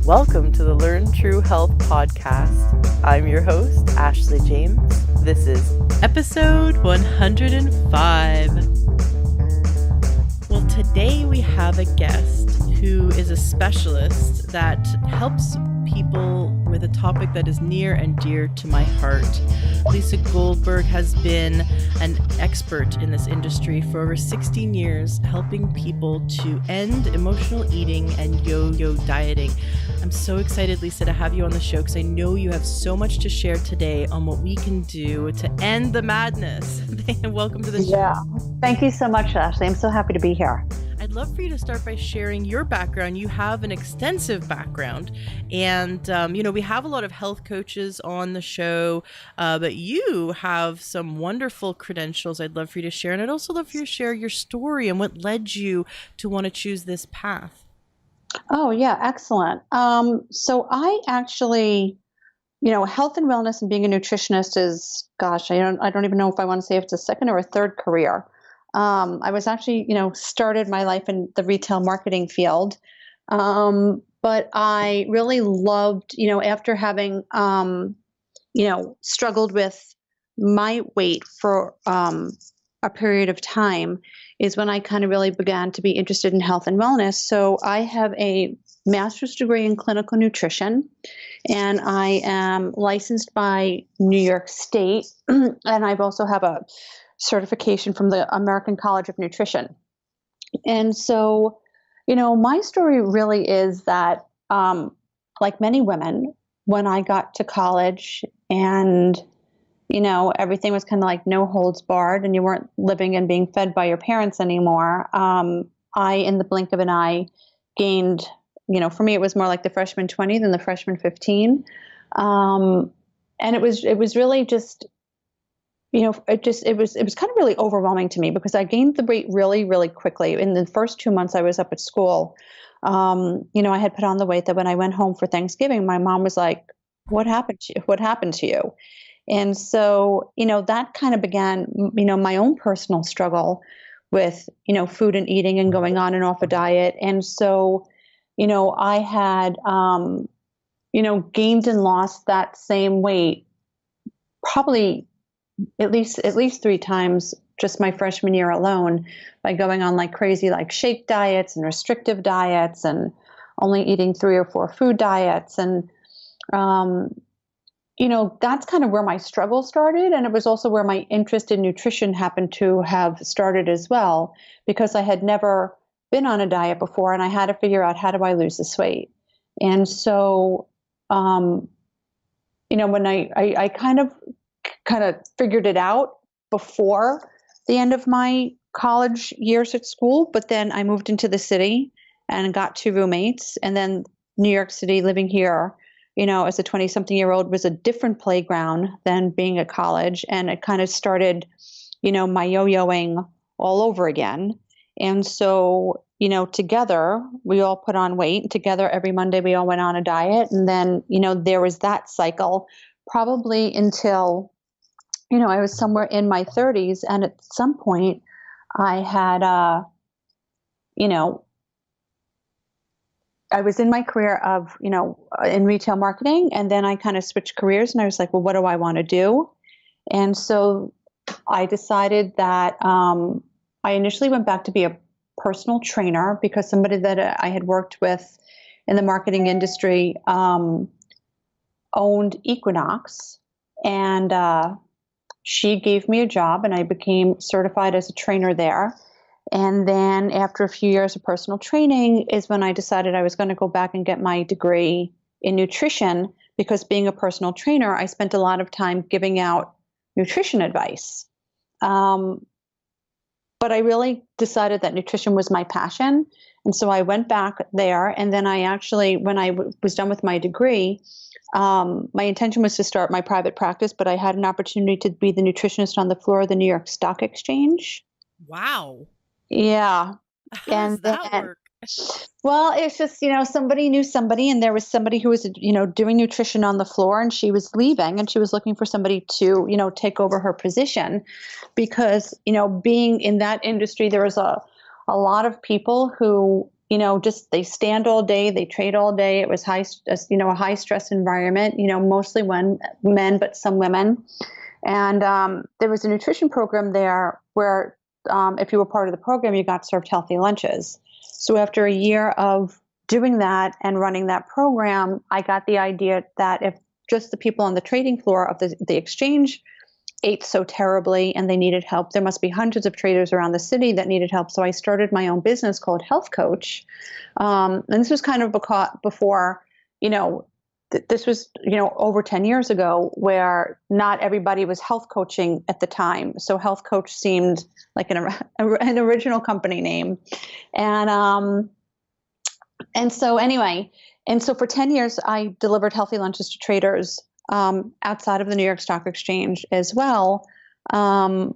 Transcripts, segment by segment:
Welcome to the Learn True Health podcast. I'm your host, Ashley James. This is episode 105. Well, today we have a guest who is a specialist that helps people with a topic that is near and dear to my heart. Lisa Goldberg has been an expert in this industry for over 16 years, helping people to end emotional eating and yo-yo dieting. I'm so excited, Lisa, to have you on the show because I know you have so much to share today on what we can do to end the madness. Welcome to the show. Yeah, thank you so much, Ashley. I'm so happy to be here. I'd love for you to start by sharing your background. You have an extensive background, and we have a lot of health coaches on the show, but you have some wonderful credentials I'd love for you to share, and I'd also love for you to share your story and what led you to want to choose this path. Oh, yeah, excellent. So I actually, health and wellness and being a nutritionist is, I don't even know if I want to say if it's a second or a third career. I was actually, started my life in the retail marketing field. But I really loved, after having, struggled with my weight for a period of time is when I kind of really began to be interested in health and wellness. So I have a master's degree in clinical nutrition, and I am licensed by New York State, and I've also have a certification from the American College of Nutrition. And so, my story really is that, like many women, when I got to college and, everything was kind of like no holds barred and you weren't living and being fed by your parents anymore, I, in the blink of an eye, gained, for me, it was more like the freshman 20 than the freshman 15. And it was really just, it was kind of really overwhelming to me because I gained the weight really, really quickly. In the first 2 months I was up at school, I had put on the weight that when I went home for Thanksgiving, my mom was like, "What happened to you? What happened to you?" And so, that kind of began, my own personal struggle with, food and eating and going on and off a diet. And so, I had, gained and lost that same weight probably at least 3 times just my freshman year alone by going on like crazy, like shake diets and restrictive diets and only eating 3 or 4 food diets. And, that's kind of where my struggle started. And it was also where my interest in nutrition happened to have started as well, because I had never been on a diet before and I had to figure out, how do I lose this weight? And so, when I kind of figured it out before the end of my college years at school, but then I moved into the city and got 2 roommates, and then New York City, living here, as a 20-something-year-old, was a different playground than being at college, and it kind of started, my yo-yoing all over again. And so, together we all put on weight. Together every Monday we all went on a diet, and then, there was that cycle probably until I was somewhere in my 30s, and at some point I had, I was in my career of, in retail marketing, and then I kind of switched careers, and I was like, well, what do I want to do? And so I decided that I initially went back to be a personal trainer because somebody that I had worked with in the marketing industry owned Equinox, and she gave me a job and I became certified as a trainer there. And then after a few years of personal training is when I decided I was going to go back and get my degree in nutrition, because being a personal trainer, I spent a lot of time giving out nutrition advice. But I really decided that nutrition was my passion. And so I went back there. And then I actually, when I was done with my degree, my intention was to start my private practice, but I had an opportunity to be the nutritionist on the floor of the New York Stock Exchange. Wow. Yeah. How And does that then, work? well, it's just, somebody knew somebody, and there was somebody who was, doing nutrition on the floor, and she was leaving, and she was looking for somebody to, take over her position because, being in that industry, there was a lot of people who just they stand all day, they trade all day. It was a high stress environment, mostly men, but some women. And there was a nutrition program there where if you were part of the program, you got served healthy lunches. So after a year of doing that and running that program, I got the idea that if just the people on the trading floor of the exchange ate so terribly and they needed help, there must be hundreds of traders around the city that needed help. So I started my own business called HealthCoach. And this was kind of before, this was, over 10 years ago, where not everybody was health coaching at the time. So HealthCoach seemed like an original company name. And so for 10 years, I delivered healthy lunches to traders outside of the New York Stock Exchange as well. And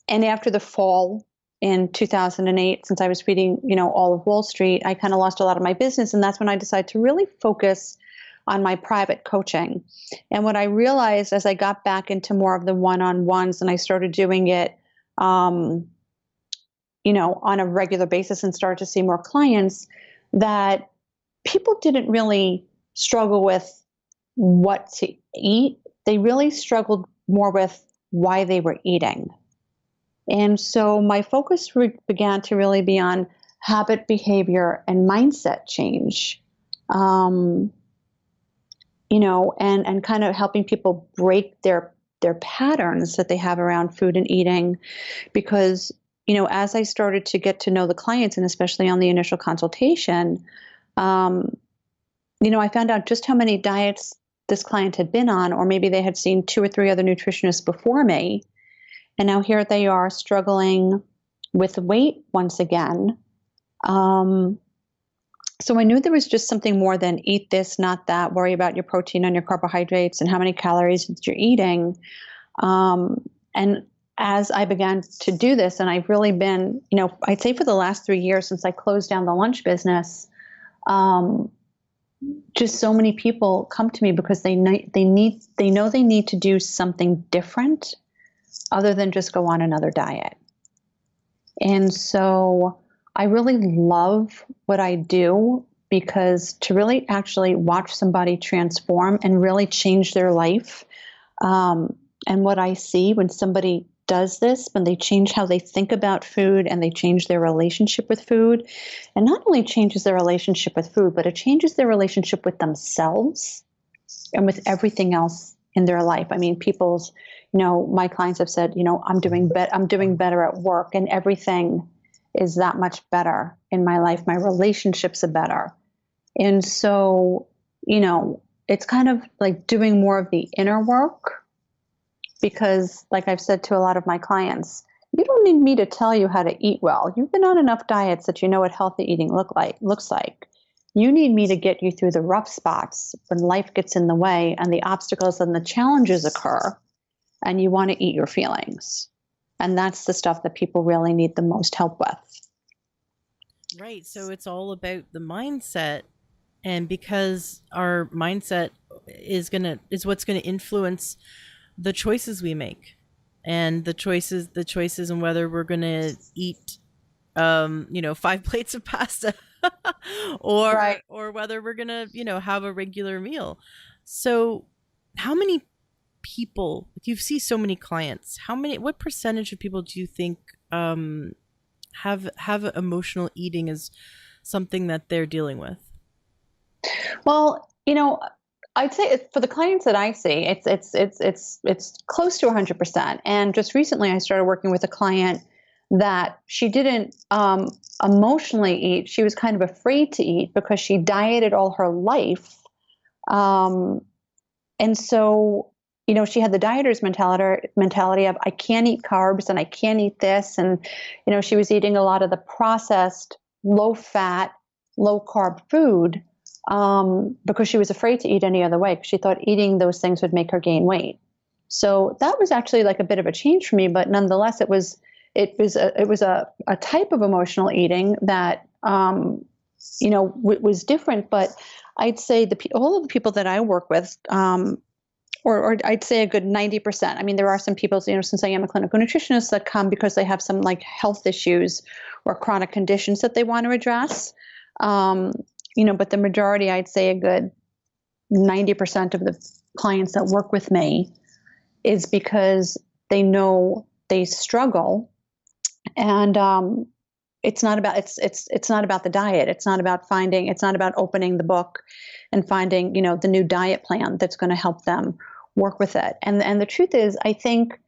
after the fall in 2008, since I was feeding, all of Wall Street, I kind of lost a lot of my business. And that's when I decided to really focus on my private coaching. And what I realized as I got back into more of the one-on-ones and I started doing it, on a regular basis and started to see more clients, that people didn't really struggle with what to eat. They really struggled more with why they were eating. And so my focus began to really be on habit, behavior, and mindset change, and kind of helping people break their patterns that they have around food and eating. Because, as I started to get to know the clients, and especially on the initial consultation, I found out just how many diets this client had been on, or maybe they had seen 2 or 3 other nutritionists before me. And now here they are struggling with weight once again. So I knew there was just something more than eat this, not that, worry about your protein and your carbohydrates and how many calories you're eating. And as I began to do this, and I've really been, I'd say for the last 3 years since I closed down the lunch business, just so many people come to me because they know they need to do something different other than just go on another diet. And so I really love what I do, because to really actually watch somebody transform and really change their life, and what I see when somebody does this, when they change how they think about food and they change their relationship with food, and not only changes their relationship with food, but it changes their relationship with themselves and with everything else in their life. I mean, my clients have said, I'm doing better at work, and everything is that much better in my life. My relationships are better. And so, it's kind of like doing more of the inner work. Because like I've said to a lot of my clients, you don't need me to tell you how to eat well. You've been on enough diets that you know what healthy eating looks like. You need me to get you through the rough spots when life gets in the way and the obstacles and the challenges occur, and you want to eat your feelings. And that's the stuff that people really need the most help with. Right. So it's all about the mindset. And because our mindset is what's going to influence the choices we make, and the choices and whether we're going to eat, 5 plates of pasta or, right. or whether we're going to, have a regular meal. So how many people, you see so many clients, what percentage of people do you think, have emotional eating as something that they're dealing with? Well, I'd say for the clients that I see, it's close to 100%. And just recently, I started working with a client that she didn't emotionally eat. She was kind of afraid to eat because she dieted all her life, and so she had the dieter's mentality of I can't eat carbs and I can't eat this, and she was eating a lot of the processed, low-fat, low-carb food. Because she was afraid to eat any other way, because she thought eating those things would make her gain weight. So that was actually like a bit of a change for me, but nonetheless, it was a type of emotional eating that was different. But I'd say all of the people that I work with, or I'd say a good 90%. I mean, there are some people, since I am a clinical nutritionist, that come because they have some like health issues or chronic conditions that they want to address. But the majority, I'd say a good 90% of the clients that work with me is because they know they struggle, and it's not about it's not about the diet. It's not about opening the book and finding the new diet plan that's going to help them work with it. And the truth is, I think